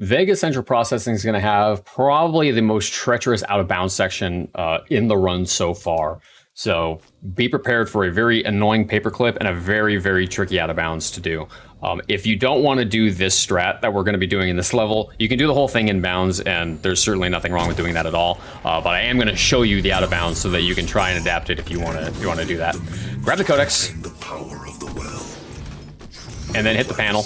VEGA central processing is going to have probably the most treacherous out of bounds section in the run so far. So be prepared for a very annoying paperclip and a very, very tricky out of bounds to do. If you don't want to do this strat that we're going to be doing in this level, you can do the whole thing in bounds, and there's certainly nothing wrong with doing that at all. But I am going to show you the out of bounds so that you can try and adapt it if you want to do that. Grab the codex, and then hit the panel.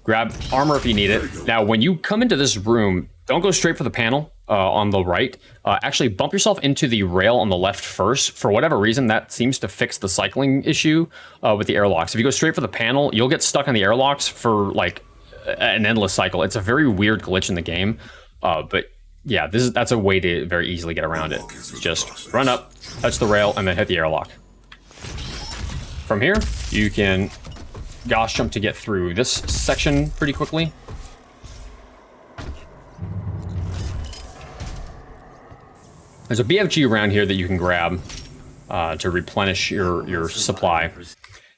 Grab armor if you need it. Now, when you come into this room, don't go straight for the panel on the right. Actually, bump yourself into the rail on the left first. For whatever reason, that seems to fix the cycling issue with the airlocks. If you go straight for the panel, you'll get stuck on the airlocks for like an endless cycle. It's a very weird glitch in the game. But yeah, that's a way to very easily get around it. Just run up, touch the rail, and then hit the airlock. From here, you can gosh jump to get through this section pretty quickly. There's a BFG around here that you can grab to replenish your supply.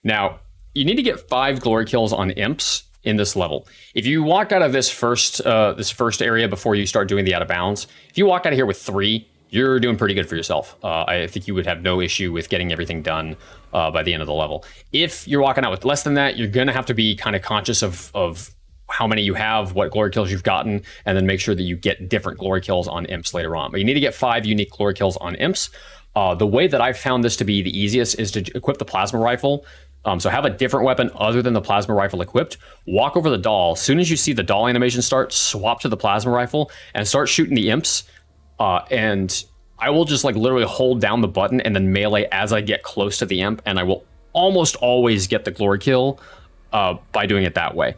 Now, you need to get 5 glory kills on imps in this level. If you walk out of this first area before you start doing the out of bounds, if you walk out of here with 3, you're doing pretty good for yourself. I think you would have no issue with getting everything done by the end of the level. If you're walking out with less than that, you're going to have to be kind of conscious of how many you have, what glory kills you've gotten, and then make sure that you get different glory kills on imps later on. But you need to get 5 unique glory kills on imps. The way that I've found this to be the easiest is to equip the plasma rifle. So have a different weapon other than the plasma rifle equipped. Walk over the doll. As soon as you see the doll animation start, swap to the plasma rifle and start shooting the imps. And I will just like literally hold down the button and then melee as I get close to the imp, and I will almost always get the glory kill by doing it that way.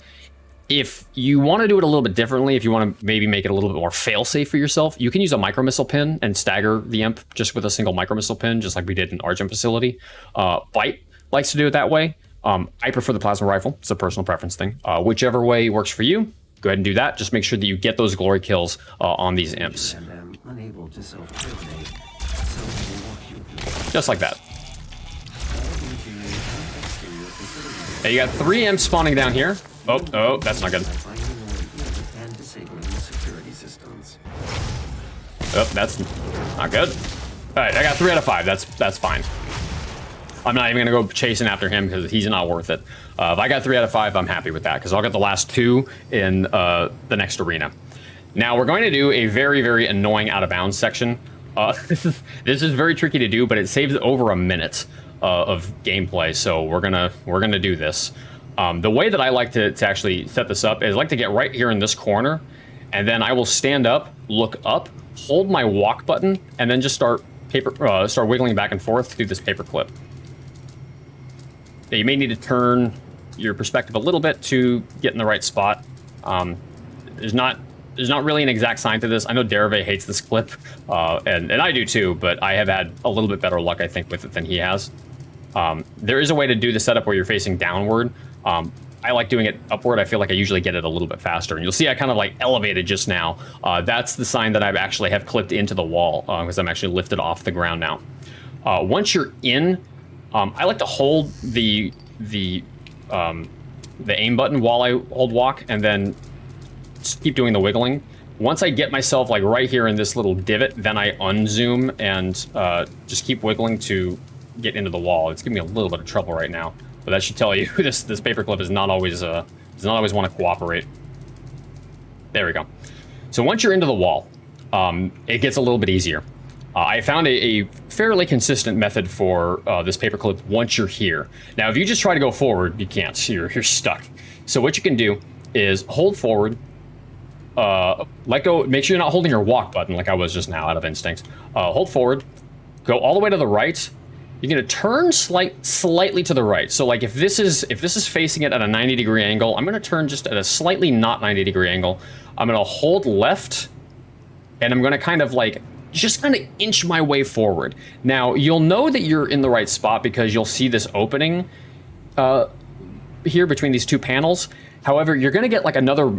If you want to do it a little bit differently, if you want to maybe make it a little bit more fail-safe for yourself, you can use a micro missile pin and stagger the imp just with a single micro missile pin, just like we did in Argent Facility. Bite likes to do it that way. I prefer the plasma rifle. It's a personal preference thing. Whichever way works for you, go ahead and do that. Just make sure that you get those glory kills on these imps. Just like that. Hey, you got 3 imps spawning down here. Oh, that's not good. Oh, that's not good. All right, I got 3 out of 5. That's fine. I'm not even gonna go chasing after him because he's not worth it. If I got 3 out of 5, I'm happy with that because I'll get the last 2 in the next arena. Now we're going to do a very, very annoying out of bounds section. This is very tricky to do, but it saves over a minute of gameplay. So we're gonna do this. The way that I like to actually set this up is I like to get right here in this corner, and then I will stand up, look up, hold my walk button, and then just start wiggling back and forth through this paper clip. Now, you may need to turn your perspective a little bit to get in the right spot. There's not really an exact sign to this. I know Dereve hates this clip, and I do too, but I have had a little bit better luck, I think, with it than he has. There is a way to do the setup where you're facing downward. I like doing it upward. I feel like I usually get it a little bit faster. And you'll see I kind of like elevated just now. That's the sign that I've actually have clipped into the wall because I'm actually lifted off the ground now. Once you're in, I like to hold the aim button while I hold walk and then just keep doing the wiggling. Once I get myself like right here in this little divot, then I unzoom and just keep wiggling to get into the wall. It's giving me a little bit of trouble right now, but that should tell you this paperclip is not always want to cooperate. There we go. So once you're into the wall, it gets a little bit easier. I found a fairly consistent method for this paperclip once you're here. Now, if you just try to go forward, you can't. You're stuck. So what you can do is hold forward, let go. Make sure you're not holding your walk button like I was just now out of instinct. Hold forward, go all the way to the right. You're gonna turn slightly to the right. So like if this is facing it at a 90-degree angle, I'm gonna turn just at a slightly not 90-degree angle. I'm gonna hold left, and I'm gonna kind of like just kind of inch my way forward. Now you'll know that you're in the right spot because you'll see this opening here between these 2 panels. However, you're gonna get like another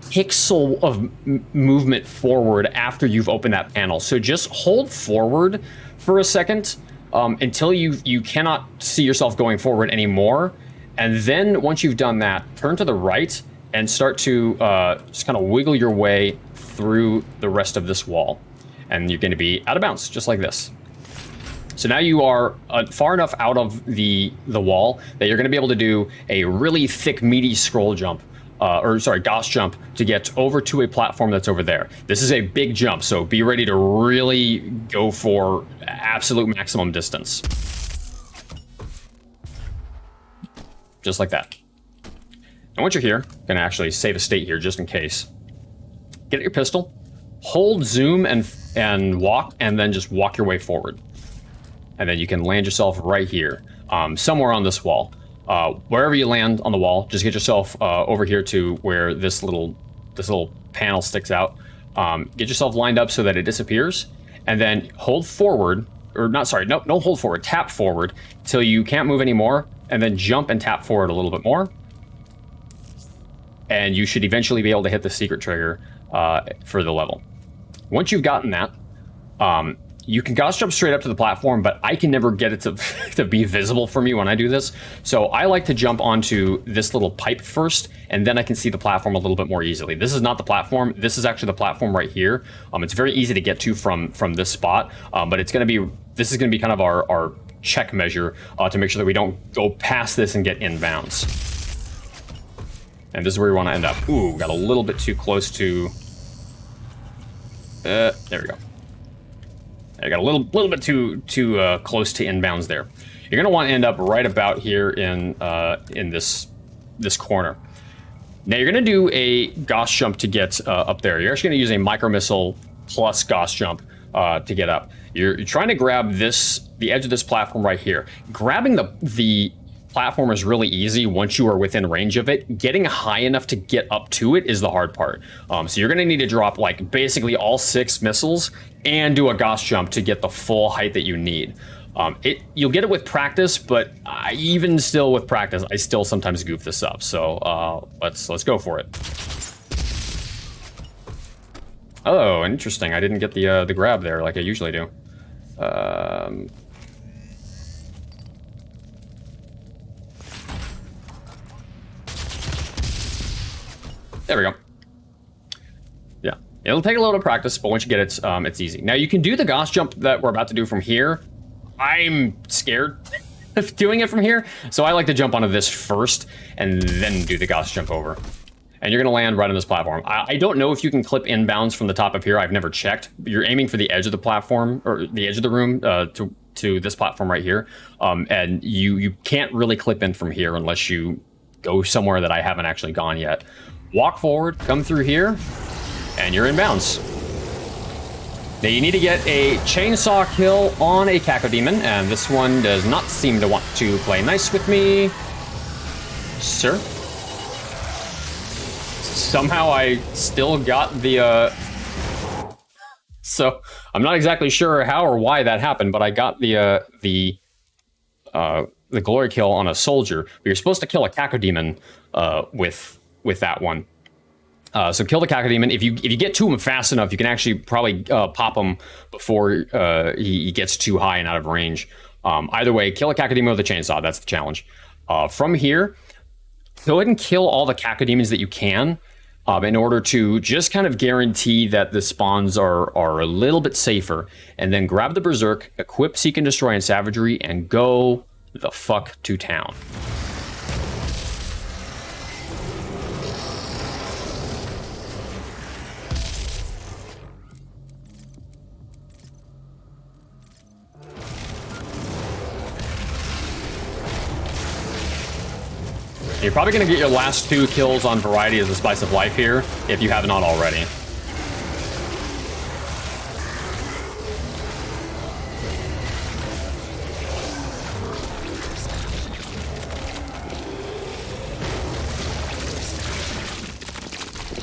pixel of movement forward after you've opened that panel. So just hold forward for a second until you cannot see yourself going forward anymore. And then once you've done that, turn to the right and start to just kind of wiggle your way through the rest of this wall. And you're going to be out of bounds, just like this. So now you are far enough out of the wall that you're going to be able to do a really thick, meaty scroll jump, Gauss jump, to get over to a platform that's over there. This is a big jump, so be ready to really go for absolute maximum distance. Just like that. And once you're here, I'm going to actually save a state here just in case. Get your pistol, hold zoom and walk, and then just walk your way forward. And then you can land yourself right here, somewhere on this wall. Wherever you land on the wall, just get yourself over here to where this little panel sticks out. Get yourself lined up so that it disappears, and then hold forward, or not, sorry, no, don't hold forward, tap forward till you can't move anymore, and then jump and tap forward a little bit more. And you should eventually be able to hit the secret trigger for the level. Once you've gotten that, you can Gauss jump straight up to the platform, but I can never get it to be visible for me when I do this. So I like to jump onto this little pipe first, and then I can see the platform a little bit more easily. This is not the platform. This is actually the platform right here. It's very easy to get to from this spot, but this is gonna be kind of our check measure to make sure that we don't go past this and get inbounds. And this is where we want to end up. Ooh, got a little bit too close to. There we go. I got a little bit too close to inbounds there. You're gonna want to end up right about here in this corner. Now you're gonna do a Gauss jump to get up there. You're actually gonna use a micro missile plus Gauss jump to get up. You're trying to grab the edge of this platform right here. Grabbing the platform is really easy once you are within range of it. Getting high enough to get up to it is the hard part. So you're going to need to drop like basically all 6 missiles and do a Gauss jump to get the full height that you need. You'll get it with practice, but even still with practice, I still sometimes goof this up. So let's go for it. Oh, interesting. I didn't get the grab there like I usually do. There we go. Yeah, it'll take a little practice, but once you get it, it's easy. Now you can do the Gauss jump that we're about to do from here. I'm scared of doing it from here, so I like to jump onto this first and then do the Gauss jump over. And you're gonna land right on this platform. I don't know if you can clip inbounds from the top of here. I've never checked. You're aiming for the edge of the platform, or the edge of the room, to this platform right here. And you can't really clip in from here unless you go somewhere that I haven't actually gone yet. Walk forward, come through here, and you're in bounds. Now you need to get a chainsaw kill on a Cacodemon, and this one does not seem to want to play nice with me. Sir? Somehow I still got the, So, I'm not exactly sure how or why that happened, but I got the glory kill on a soldier. But you're supposed to kill a Cacodemon with that one. So kill the Cacodemon. If you get to him fast enough, you can actually probably pop him before he gets too high and out of range. Either way, kill a Cacodemon with a chainsaw. That's the challenge. From here, go ahead and kill all the Cacodemons that you can in order to just kind of guarantee that the spawns are a little bit safer. And then grab the Berserk, equip Seek and Destroy and Savagery, and go the fuck to town. You're probably going to get your last 2 kills on Variety as a Spice of Life here, if you have not already.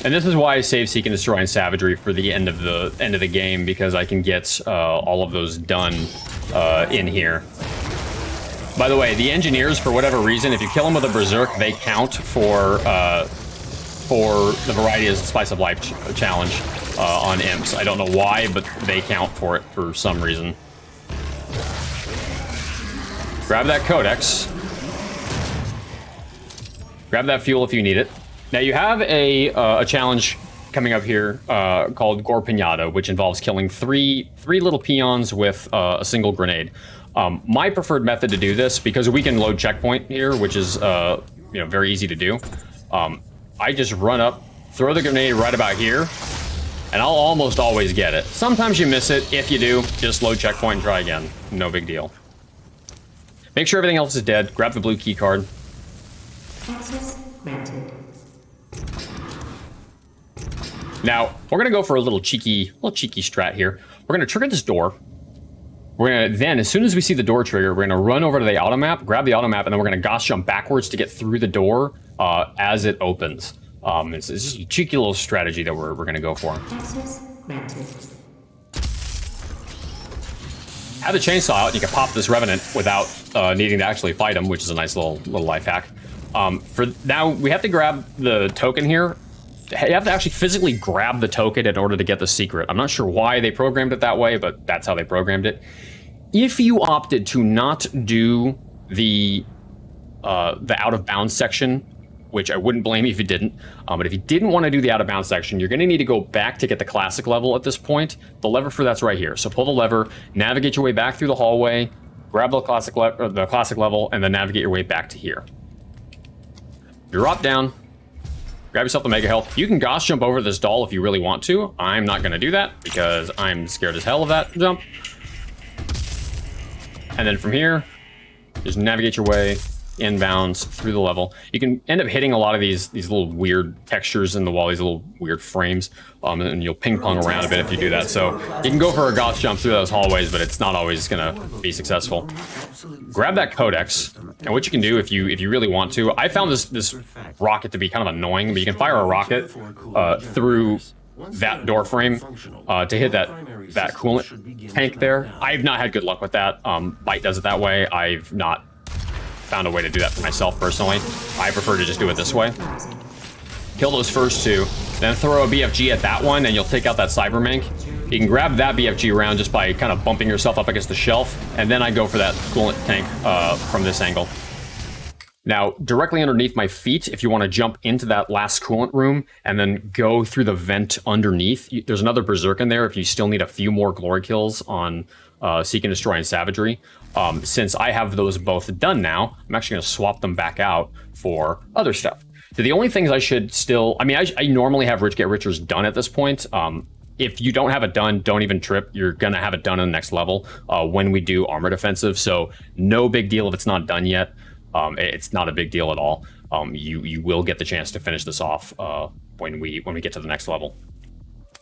And this is why I save Seek and Destroy and Savagery for the end of the game, because I can get all of those done in here. By the way, the engineers, for whatever reason, if you kill them with a Berserk, they count for the Variety as Spice of Life challenge on imps. I don't know why, but they count for it for some reason. Grab that Codex. Grab that fuel if you need it. Now you have a challenge coming up here called Gore Pinata, which involves killing three little peons with a single grenade. My preferred method to do this, because we can load checkpoint here, which is very easy to do. I just run up, throw the grenade right about here, and I'll almost always get it. Sometimes you miss it. If you do, just load checkpoint and try again. No big deal. Make sure everything else is dead. Grab the blue key card. Access granted. Now, we're gonna go for a little cheeky strat here. We're gonna trigger this door. We're gonna then, as soon as we see the door trigger, we're gonna run over to the auto map, grab the auto map, and then we're gonna Gauss jump backwards to get through the door as it opens. It's just a cheeky little strategy that we're gonna go for. Access granted. Have the chainsaw out, and you can pop this Revenant without needing to actually fight him, which is a nice little life hack. For now, we have to grab the token here. You have to actually physically grab the token in order to get the secret. I'm not sure why they programmed it that way, but that's how they programmed it. If you opted to not do the out of bounds section, which I wouldn't blame you if you didn't, but if you didn't want to do the out of bounds section, you're going to need to go back to get the classic level at this point. The lever for that's right here. So pull the lever, navigate your way back through the hallway, grab the classic level, and then navigate your way back to here. Drop down, grab yourself the mega health. You can Gauss jump over this doll if you really want to. I'm not going to do that because I'm scared as hell of that jump. And then from here, just navigate your way inbounds through the level. You can end up hitting a lot of these little weird textures in the wall, these little weird frames, and you'll ping pong around a bit if you do that. So you can go for a Gauss jump through those hallways, but it's not always gonna be successful. Grab that codex, and what you can do if you really want to, I found this rocket to be kind of annoying, but you can fire a rocket through that door frame to hit that coolant tank there. I've not had good luck with that. Byte does it that way. I've not found a way to do that for myself personally. I prefer to just do it this way. Kill those first two, then throw a BFG at that one, and you'll take out that Cybermank. You can grab that BFG round just by kind of bumping yourself up against the shelf, and then I go for that coolant tank from this angle. Now, directly underneath my feet, if you want to jump into that last coolant room and then go through the vent underneath, there's another Berserk in there if you still need a few more glory kills on Seek and Destroy and Savagery. Since I have those both done now, I'm actually going to swap them back out for other stuff. So the only things I should still... I mean, I normally have Rich Get Richers done at this point. If you don't have it done, don't even trip. You're going to have it done on the next level when we do Armor Defensive. So no big deal if it's not done yet. It's not a big deal at all. You will get the chance to finish this off when we get to the next level.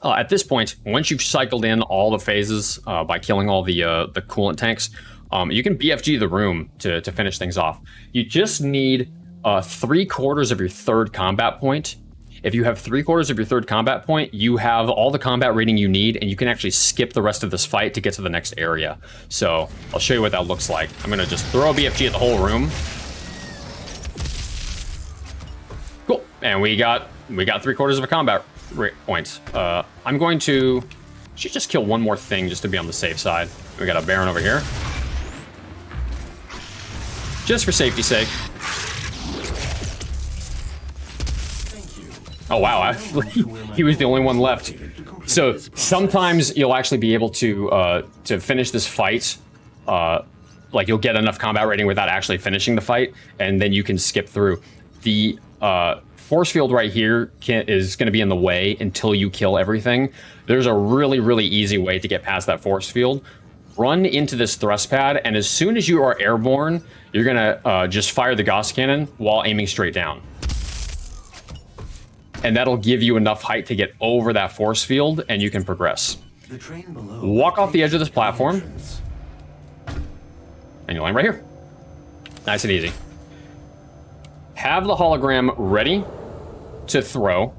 At this point, once you've cycled in all the phases by killing all the coolant tanks, you can BFG the room to finish things off. You just need 3/4 of your third combat point. If you have 3/4 of your third combat point, you have all the combat rating you need, and you can actually skip the rest of this fight to get to the next area. So I'll show you what that looks like. I'm gonna just throw a BFG at the whole room. Cool, and we got 3/4 of a combat point. I'm going to should just kill one more thing just to be on the safe side. We got a Baron over here, just for safety's sake. Oh wow, he was the only one left. So sometimes you'll actually be able to finish this fight. Like you'll get enough combat rating without actually finishing the fight, and then you can skip through. The force field right here is going to be in the way until you kill everything. There's a really easy way to get past that force field. Run into this thrust pad, and as soon as you are airborne, you're gonna just fire the Gauss cannon while aiming straight down. And that'll give you enough height to get over that force field, and you can progress. Walk off the edge of this platform, and you'll land right here. Nice and easy. Have the hologram ready to throw,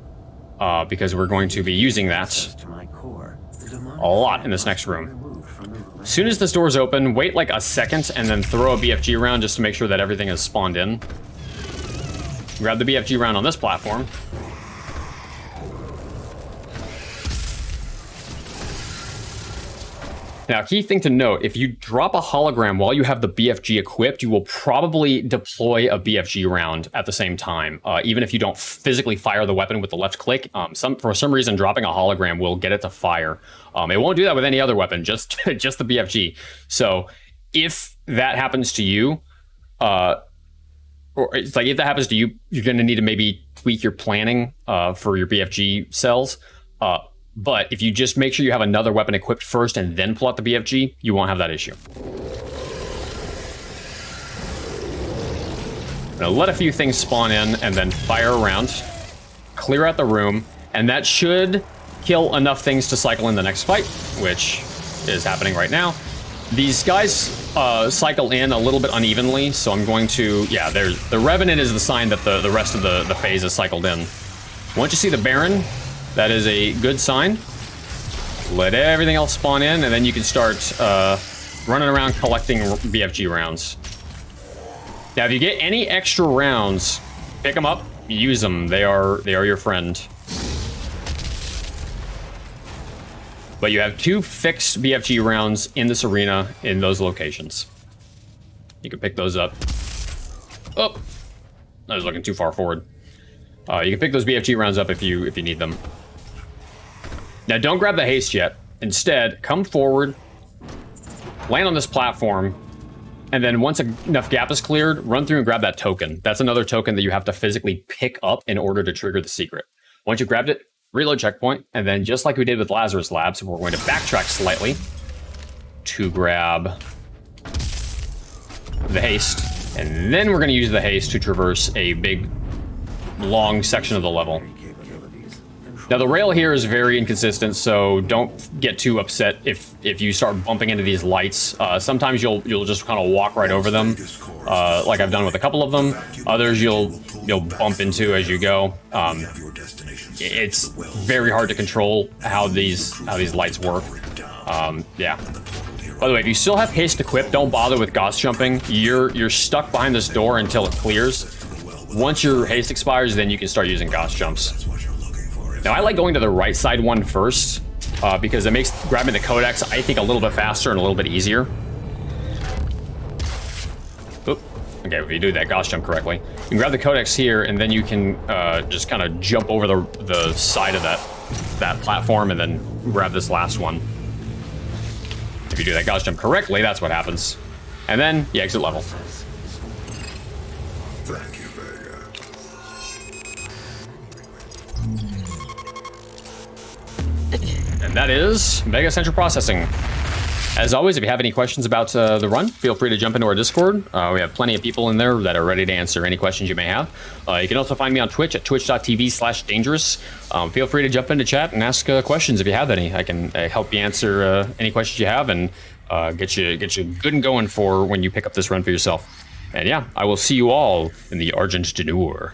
because we're going to be using that a lot in this next room. As soon as this door's open, wait like a second, and then throw a BFG round just to make sure that everything is spawned in. Grab the BFG round on this platform. Now, key thing to note, if you drop a hologram while you have the BFG equipped, you will probably deploy a BFG round at the same time. Even if you don't physically fire the weapon with the left click, for some reason, dropping a hologram will get it to fire. It won't do that with any other weapon, just the BFG. So if that happens to you, or it's like if that happens to you, you're going to need to maybe tweak your planning for your BFG cells. But if you just make sure you have another weapon equipped first and then pull out the BFG, you won't have that issue. Now let a few things spawn in and then fire around, clear out the room, and that should kill enough things to cycle in the next fight, which is happening right now. These guys cycle in a little bit unevenly, so I'm going to, yeah, the Revenant is the sign that the rest of the phase is cycled in. Once you see the Baron, that is a good sign. Let everything else spawn in, and then you can start running around collecting BFG rounds. Now, if you get any extra rounds, pick them up, use them. They are your friend. But you have 2 fixed BFG rounds in this arena in those locations. You can pick those up. Oh, I was looking too far forward. You can pick those BFG rounds up if you need them. Now, don't grab the haste yet. Instead, come forward, land on this platform, and then once enough gap is cleared, run through and grab that token. That's another token that you have to physically pick up in order to trigger the secret. Once you grabbed it, reload checkpoint, and then just like we did with Lazarus Labs, we're going to backtrack slightly to grab the haste, and then we're going to use the haste to traverse a big, long section of the level. Now, the rail here is very inconsistent, so don't get too upset if you start bumping into these lights. Sometimes you'll just kind of walk right over them, like I've done with a couple of them. Others you'll bump into as you go. It's very hard to control how these lights work. Yeah. By the way, if you still have haste equipped, don't bother with Gauss jumping. You're stuck behind this door until it clears. Once your haste expires, then you can start using Gauss jumps. Now, I like going to the right side one first, because it makes grabbing the codex, I think, a little bit faster and a little bit easier. Oop. Okay, if you do that Gauss jump correctly. You can grab the codex here, and then you can just kind of jump over the side of that platform and then grab this last one. If you do that Gauss jump correctly, that's what happens. And then you exit level. Thank you, VEGA. And that is VEGA Central Processing. As always, if you have any questions about the run, feel free to jump into our Discord. We have plenty of people in there that are ready to answer any questions you may have. You can also find me on Twitch at twitch.tv/dangerous. Feel free to jump into chat and ask questions if you have any. I can help you answer any questions you have and get you good and going for when you pick up this run for yourself. And yeah, I will see you all in the Argent Denure.